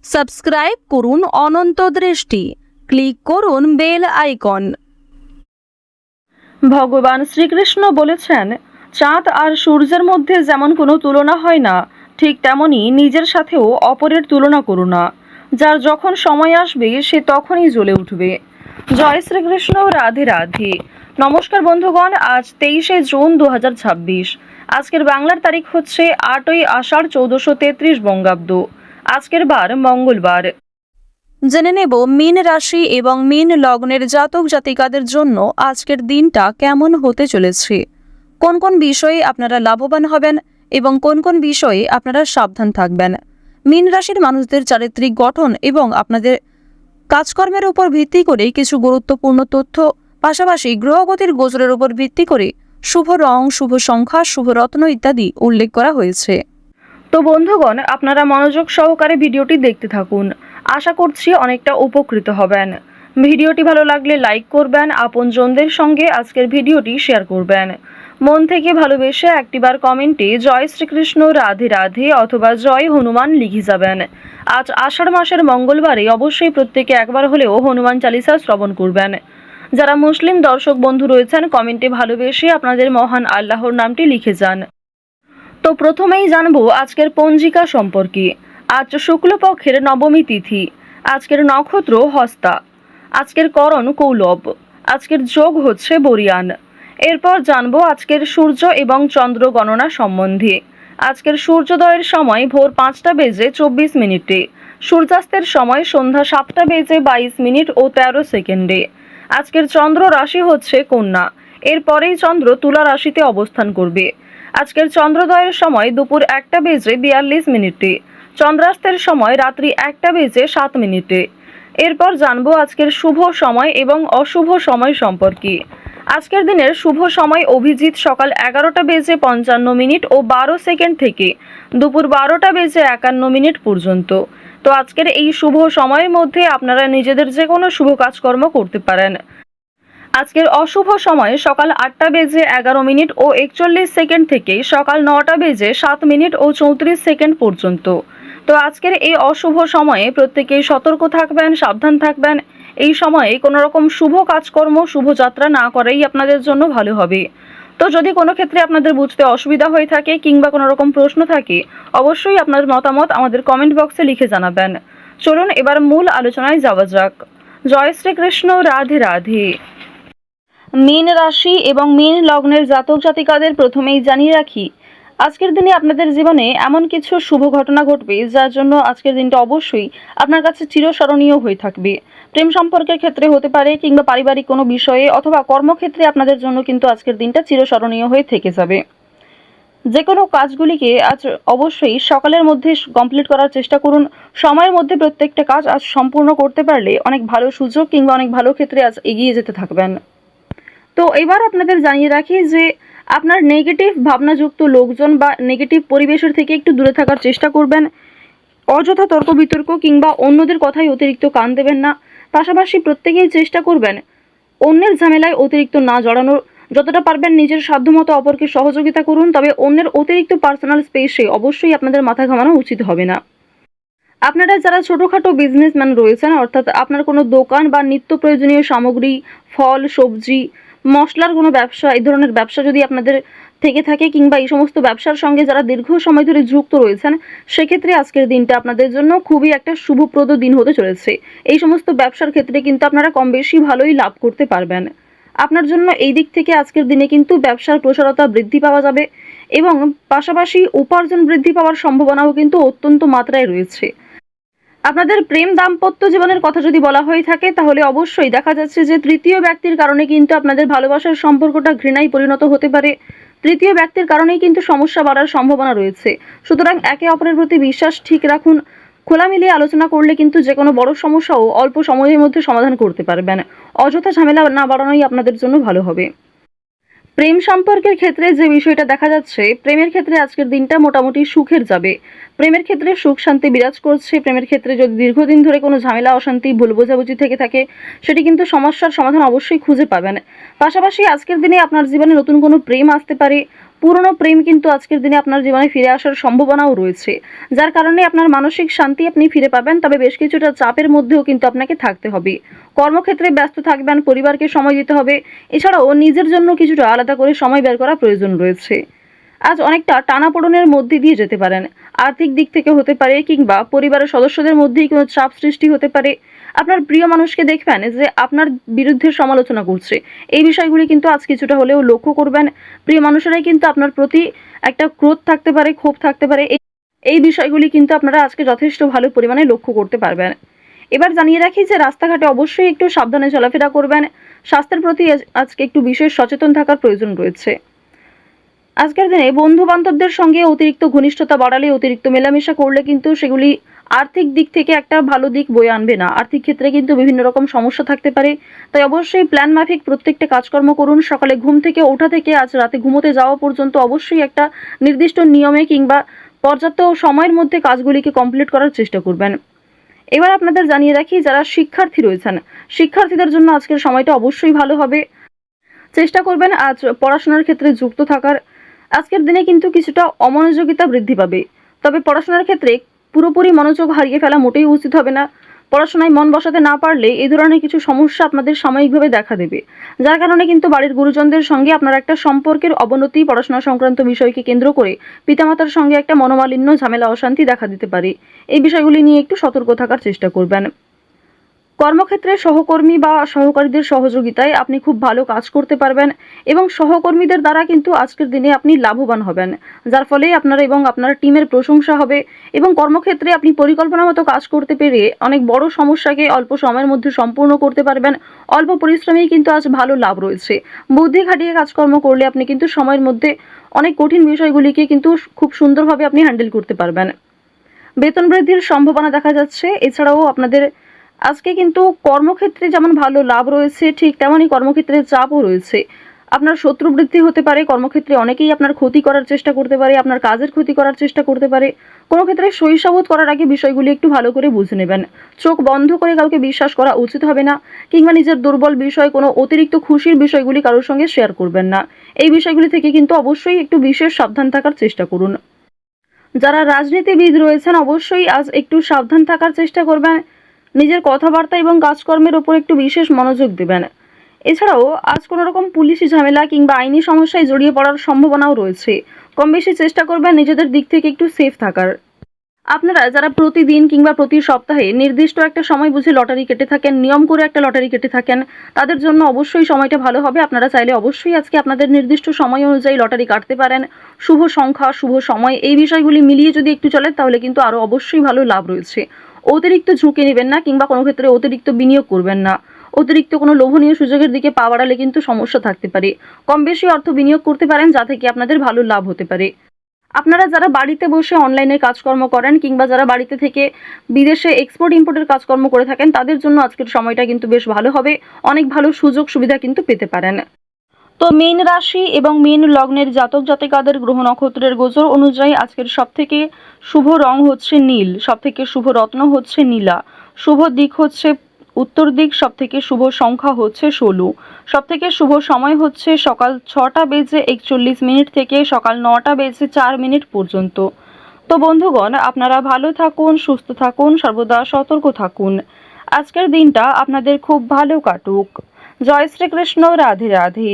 Subscribe করুন অনন্ত দৃষ্টি, click করুন বেল আইকন। ভগবান শ্রীকৃষ্ণ বলেছেন, চাঁদ আর সূর্যের মধ্যে যেমন কোনো তুলনা হয় না, ঠিক তেমনি নিজের সাথেও অপরের তুলনা করো না। যার যখন সময় আসবে সে তখনই জ্বলে উঠবে। জয় শ্রীকৃষ্ণ, রাধে রাধে। নমস্কার বন্ধুগণ, আজ 23শে জুন 2026। আজকের বাংলার তারিখ হচ্ছে 8ই আষাঢ় 1433 বঙ্গাব্দ। আজকের বার মঙ্গলবার। জেনে নেব মীন রাশি এবং মীন লগ্নের জাতক জাতিকাদের জন্য আজকের দিনটা কেমন হতে চলেছে, কোন কোন বিষয়ে আপনারা লাভবান হবেন এবং কোন কোন বিষয়ে আপনারা সাবধান থাকবেন। মীন রাশির মানুষদের চারিত্রিক গঠন এবং আপনাদের কাজকর্মের উপর ভিত্তি করে কিছু গুরুত্বপূর্ণ তথ্য, পাশাপাশি গ্রহগতির গোচরের উপর ভিত্তি করে শুভ রং, শুভ সংখ্যা, শুভ রত্ন ইত্যাদি উল্লেখ করা হয়েছে। তো বন্ধুগণ, আপনারা মনোযোগ সহকারে ভিডিওটি দেখতে থাকুন। আশা করছি অনেকটা উপকৃত হবেন। ভিডিওটি ভালো লাগলে লাইক করবেন, আপনজনদের সঙ্গে আজকের ভিডিওটি শেয়ার করবেন। মন থেকে ভালোবেসে একটিবার কমেন্টে জয় শ্রীকৃষ্ণ, রাধে রাধে অথবা জয় হনুমান লিখে যাবেন। আজ আষাঢ় মাসের মঙ্গলবারে অবশ্যই প্রত্যেকে একবার হলেও হনুমান চালিসা শ্রবণ করবেন। যারা মুসলিম দর্শক বন্ধু রয়েছেন, কমেন্টে ভালোবেসে আপনাদের মহান আল্লাহর নামটি লিখে যান। তো প্রথমেই জানবো আজকের পঞ্জিকা সম্পর্কে। আজ শুক্লপক্ষের নবমী তিথি। আজকের নক্ষত্র হস্তা। আজকের করণ কৌলব। আজকের যোগ হচ্ছে বরিয়ান। এরপর জানবো আজকের সূর্য এবং চন্দ্র গণনা সম্বন্ধে। আজকের সূর্যোদয়ের সময় ভোর 5টা বেজে 24 মিনিটে। সূর্যাস্তের সময় সন্ধ্যা 7টা বেজে 22 মিনিট ও 13 সেকেন্ডে। আজকের চন্দ্র রাশি হচ্ছে কন্যা। এরপরেই চন্দ্র তুলা রাশিতে অবস্থান করবে। আজকের চন্দ্রোদয়ের সময় দুপুর 1টা বেজে 42 মিনিটে। চন্দ্রাস্তের সময় রাত্রি 1টা বেজে 7 মিনিটে। এরপর জানবো আজকের শুভ সময় এবং অশুভ সময় সম্পর্কে। আজকের দিনের শুভ সময় অভিজিৎ সকাল 11টা বেজে 55 মিনিট ও 12 সেকেন্ড থেকে দুপুর 12টা বেজে 51 মিনিট পর্যন্ত। তো আজকের এই শুভ সময়ের মধ্যে আপনারা নিজেদের যে কোনো শুভ কাজকর্ম করতে পারেন। আজকের অশুভ সময়ে সকাল 8টা বেজে 11 মিনিট ও 41 সেকেন্ড থেকে সকাল 9টা বেজে 7 মিনিট ও 34 সেকেন্ড পর্যন্ত। তো আজকের এই অশুভ সময়ে প্রত্যেকেই সতর্ক থাকবেন, সাবধান থাকবেন। এই সময়ে কোনো রকম শুভ কাজকর্ম, শুভযাত্রা না করাই আপনাদের জন্য ভালো হবে। তো যদি কোনো ক্ষেত্রে আপনাদের বুঝতে অসুবিধা হয়ে থাকে কিংবা কোনো রকম প্রশ্ন থাকে, অবশ্যই আপনার মতামত আমাদের কমেন্ট বক্সে লিখে জানাবেন। চলুন এবার মূল আলোচনায় যাওয়া যাক। জয় শ্রীকৃষ্ণ, রাধে রাধে। মীন রাশি এবং মীন লগ্নের জাতক জাতিকাদের প্রথমেই জানিয়ে রাখি, আজকের দিনে আপনাদের জীবনে এমন কিছু শুভ ঘটনা ঘটবে যার জন্য আজকের দিনটা অবশ্যই আপনার কাছে চিরস্মরণীয় হয়ে থাকবে। প্রেম সম্পর্কের ক্ষেত্রে হতে পারে কিংবা পারিবারিক কোনো বিষয়ে অথবা কর্মক্ষেত্রে আপনাদের জন্য কিন্তু আজকের দিনটা চিরস্মরণীয় হয়ে থেকে যাবে। যে কোনো কাজগুলিকে আজ অবশ্যই সকালের মধ্যে কমপ্লিট করার চেষ্টা করুন। সময়ের মধ্যে প্রত্যেকটা কাজ আজ সম্পূর্ণ করতে পারলে অনেক ভালো সুযোগ কিংবা অনেক ভালো ক্ষেত্রে আজ এগিয়ে যেতে থাকবেন। তো এবার আপনাদের জানিয়ে রাখি যে আপনার নেগেটিভ ভাবনাযুক্ত লোকজন বা নেগেটিভ পরিবেশের থেকে একটু দূরে থাকার চেষ্টা করবেন। অযথা তর্ক বিতর্ক কিংবা অন্যদের কথায় অতিরিক্ত কান দেবেন না। পাশাপাশি প্রত্যেকেই চেষ্টা করবেন অন্যের ঝামেলায় অতিরিক্ত না জড়ানোর। যতটা পারবেন নিজের সাধ্যমতো অপরকে সহযোগিতা করুন, তবে অন্যের অতিরিক্ত পার্সোনাল স্পেসে অবশ্যই আপনাদের মাথা ঘামানো উচিত হবে না। আপনারা যারা ছোটোখাটো বিজনেসম্যান রয়েছেন, অর্থাৎ আপনার কোনো দোকান বা নিত্য প্রয়োজনীয় সামগ্রী, ফল, সবজি, মশলার কোনো ব্যবসা, এই ধরনের ব্যবসা যদি আপনাদের থেকে থাকে কিংবা এই সমস্ত ব্যবসার সঙ্গে যারা দীর্ঘ সময় ধরে যুক্ত রয়েছেন, সেক্ষেত্রে আজকের দিনটা আপনাদের জন্য খুবই একটা শুভপ্রদ দিন হতে চলেছে। এই সমস্ত ব্যবসার ক্ষেত্রে কিন্তু আপনারা কম বেশি ভালোই লাভ করতে পারবেন। আপনার জন্য এই দিক থেকে আজকের দিনে কিন্তু ব্যবসার প্রসারতা বৃদ্ধি পাওয়া যাবে এবং পাশাপাশি উপার্জন বৃদ্ধি পাওয়ার সম্ভাবনাও কিন্তু অত্যন্ত মাত্রায় রয়েছে। আপনাদের প্রেম দাম্পত্য জীবনের কথা যদি বলা হয়ে থাকে, তাহলে অবশ্যই দেখা যাচ্ছে যে তৃতীয় ব্যক্তির কারণে কিন্তু আপনাদের ভালোবাসার সম্পর্কটা ঘৃণায় পরিণত হতে পারে। তৃতীয় ব্যক্তির কারণেই কিন্তু সমস্যা বাড়ার সম্ভাবনা রয়েছে। সুতরাং একে অপরের প্রতি বিশ্বাস ঠিক রাখুন। খোলা মিলিয়ে আলোচনা করলে কিন্তু যে কোনো বড় সমস্যাও অল্প সময়ের মধ্যে সমাধান করতে পারবেন। অযথা ঝামেলা না বাড়ানোই আপনাদের জন্য ভালো হবে। প্রেম সম্পর্কের ক্ষেত্রে যে বিষয়টা দেখা যাচ্ছে, প্রেমের ক্ষেত্রে আজকের দিনটা মোটামুটি সুখের যাবে। প্রেমের ক্ষেত্রে সুখ শান্তি বিরাজ করছে। প্রেমের ক্ষেত্রে যদি দীর্ঘদিন ধরে কোনো ঝামেলা অশান্তি ভুল বোঝাবুঝি থেকে থাকে, সেটি কিন্তু সমস্যার সমাধান অবশ্যই খুঁজে পাবেন। পাশাপাশি আজকের দিনে আপনার জীবনে নতুন কোনো প্রেম আসতে পারে। পুরনো প্রেম কিন্তু আজকের দিনে আপনার জীবনে ফিরে আসার সম্ভাবনাও রয়েছে, যার কারণে আপনার মানসিক শান্তি আপনি ফিরে পাবেন। তবে বেশ কিছুটা চাপের মধ্যেও কিন্তু আপনাকে থাকতে হবে। কর্মক্ষেত্রে ব্যস্ত থাকবেন, পরিবারকে সময় দিতে হবে। এছাড়াও নিজের জন্য কিছুটা আলাদা করে সময় বের করা প্রয়োজন রয়েছে। আজ অনেকটা টানাপোড়েনের মধ্যে দিয়ে যেতে পারেন। আর্থিক দিক থেকে হতে পারে, কিংবা পরিবারের সদস্যদের মধ্যেই কোনো চাপ সৃষ্টি হতে পারে। আপনার প্রিয় মানুষকে দেখবেন যে আপনার বিরুদ্ধে সমালোচনা করছে। এই বিষয়গুলি কিন্তু আজ কিছুটা হলেও লক্ষ্য করবেন। প্রিয় মানুষেরাই কিন্তু আপনার প্রতি একটা ক্রোধ থাকতে পারে, ক্ষোভ থাকতে পারে। এই বিষয়গুলি কিন্তু আপনারা আজকে যথেষ্ট ভালো পরিমাণে লক্ষ্য করতে পারবেন। এবার জানিয়ে রাখি যে রাস্তাঘাটে অবশ্যই একটু সাবধানে চলাফেরা করবেন। স্বাস্থ্যের প্রতি আজকে একটু বিশেষ সচেতন থাকার প্রয়োজন রয়েছে। আজকের দিনে বন্ধু বান্ধবদের সঙ্গে অতিরিক্ত ঘনিষ্ঠতা বাড়ালে, অতিরিক্ত মেলামেশা করলে কিন্তু সেগুলি আর্থিক দিক থেকে একটা ভালো দিক বয়ে আনবে না। আর্থিক ক্ষেত্রে কিন্তু বিভিন্ন রকম সমস্যা থাকতে পারে। তাই অবশ্যই প্ল্যান মাফিক প্রত্যেকটা কাজকর্ম করুন। সকালে ঘুম থেকে ওঠা থেকে আজ রাতে ঘুমোতে যাওয়া পর্যন্ত অবশ্যই একটা নির্দিষ্ট নিয়মে কিংবা পর্যাপ্ত সময়ের মধ্যে কাজগুলিকে কমপ্লিট করার চেষ্টা করবেন। এবার আপনাদের জানিয়ে রাখি, যারা শিক্ষার্থী রয়েছেন, শিক্ষার্থীদের জন্য আজকের সময়টা অবশ্যই ভালো হবে। চেষ্টা করবেন আজ পড়াশোনার ক্ষেত্রে যুক্ত থাকার। আজকের দিনে কিন্তু কিছুটা অমনোযোগিতা বৃদ্ধি পাবে। তবে পড়াশোনার ক্ষেত্রে পুরোপুরি মনোযোগ হারিয়ে ফেলা মোটেই উচিত হবে না। পড়াশোনায় মন বসাতে না পারলে এই ধরনের কিছু সমস্যা আপনাদের সাময়িকভাবে দেখা দেবে, যার কারণে কিন্তু বাড়ির গুরুজনদের সঙ্গে আপনার একটা সম্পর্কের অবনতি, পড়াশোনা সংক্রান্ত বিষয়কে কেন্দ্র করে পিতামাতার সঙ্গে একটা মনোমালিন্য, ঝামেলা, অশান্তি দেখা দিতে পারে। এই বিষয়গুলি নিয়ে একটু সতর্ক থাকার চেষ্টা করবেন। কর্মক্ষেত্রে সহকর্মী বা সহকারীদের সহযোগিতায় আপনি খুব ভালো কাজ করতে পারবেন এবং সহকর্মীদের দ্বারা কিন্তু আজকের দিনে আপনি লাভবান হবেন, যার ফলে আপনার এবং আপনার টিমের প্রশংসা হবে। এবং কর্মক্ষেত্রে আপনি পরিকল্পনা মতো কাজ করতে পেরে অনেক বড় সমস্যাকে অল্প সময়ের মধ্যে সম্পূর্ণ করতে পারবেন। অল্প পরিশ্রমেই কিন্তু আজ ভালো লাভ রয়েছে। বুদ্ধি খাটিয়ে কাজকর্ম করলে আপনি কিন্তু সময়ের মধ্যে অনেক কঠিন বিষয়গুলিকে কিন্তু খুব সুন্দরভাবে আপনি হ্যান্ডেল করতে পারবেন। বেতন বৃদ্ধির সম্ভাবনা দেখা যাচ্ছে। এছাড়াও আপনাদের আজকে কিন্তু কর্মক্ষেত্রে যেমন ভালো লাভ রয়েছে, ঠিক তেমনই কর্মক্ষেত্রে চাপও রয়েছে। আপনার শত্রু বৃদ্ধি হতে পারে। কর্মক্ষেত্রে অনেকেই আপনার ক্ষতি করার চেষ্টা করতে পারে, আপনার কাজের ক্ষতি করার চেষ্টা করতে পারে। কোনো ক্ষেত্রে সহিসাবোধ করার আগে বিষয়গুলি একটু ভালো করে বুঝে নেবেন। চোখ বন্ধ করে কাউকে বিশ্বাস করা উচিত হবে না, কিংবা নিজের দুর্বল বিষয়, কোনো অতিরিক্ত খুশির বিষয়গুলি কারোর সঙ্গে শেয়ার করবেন না। এই বিষয়গুলি থেকে কিন্তু অবশ্যই একটু বিশেষ সাবধান থাকার চেষ্টা করুন। যারা রাজনীতিবিদ রয়েছেন অবশ্যই আজ একটু সাবধান থাকার চেষ্টা করবেন। নিজের কথাবার্তা এবং কাজকর্মের ওপর একটু বিশেষ মনোযোগ দেবেন। এছাড়াও আজ কোনো রকম পুলিশি ঝামেলা কিংবা আইনি সমস্যায় জড়িয়ে পড়ার সম্ভাবনাও রয়েছে। কম বেশি চেষ্টা করবেন নিজেদের দিক থেকে একটু সেফ থাকার। আপনারা যারা প্রতিদিন কিংবা প্রতি সপ্তাহে নির্দিষ্ট একটা সময় বুঝে লটারি কেটে থাকেন, নিয়ম করে একটা লটারি কেটে থাকেন, তাদের জন্য অবশ্যই সময়টা ভালো হবে। আপনারা চাইলে অবশ্যই আজকে আপনাদের নির্দিষ্ট সময় অনুযায়ী লটারি কাটতে পারেন। শুভ সংখ্যা, শুভ সময়, এই বিষয়গুলি মিলিয়ে যদি একটু চলেন তাহলে কিন্তু আরও অবশ্যই ভালো লাভ রয়েছে। অতিরিক্ত ঝুঁকি নেবেন না, কিংবা কোনো ক্ষেত্রে অতিরিক্ত বিনিয়োগ করবেন না। অতিরিক্ত কোনো লোভনীয় সুযোগের দিকে পা বাড়ালে কিন্তু সমস্যা থাকতে পারে। কম বেশি অর্থ বিনিয়োগ করতে পারেন, যা থেকে আপনাদের ভালো লাভ হতে পারে। আপনারা যারা বাড়িতে বসে অনলাইনে কাজকর্ম করেন, কিংবা যারা বাড়িতে থেকে বিদেশে এক্সপোর্ট ইম্পোর্টের কাজকর্ম করে থাকেন, তাদের জন্য আজকের সময়টা কিন্তু বেশ ভালো হবে। অনেক ভালো সুযোগ সুবিধা কিন্তু পেতে পারেন। তো মীন রাশি এবং মীন লগ্নের জাতক জাতিকাদের গ্রহ নক্ষত্রের গোচর অনুযায়ী আজকের সবথেকে শুভ রং হচ্ছে নীল, সবথেকে শুভ রত্ন হচ্ছে নীলা, শুভ দিক হচ্ছে উত্তর দিক, সবথেকে শুভ সংখ্যা হচ্ছে 16, সবথেকে শুভ সময় হচ্ছে সকাল 6টা বেজে 41 মিনিট থেকে সকাল 9টা বেজে 4 মিনিট পর্যন্ত। তো বন্ধুগণ, আপনারা ভালো থাকুন, সুস্থ থাকুন, সর্বদা সতর্ক থাকুন। আজকের দিনটা আপনাদের খুব ভালো কাটুক। জয় শ্রীকৃষ্ণ। রাধে রাধে।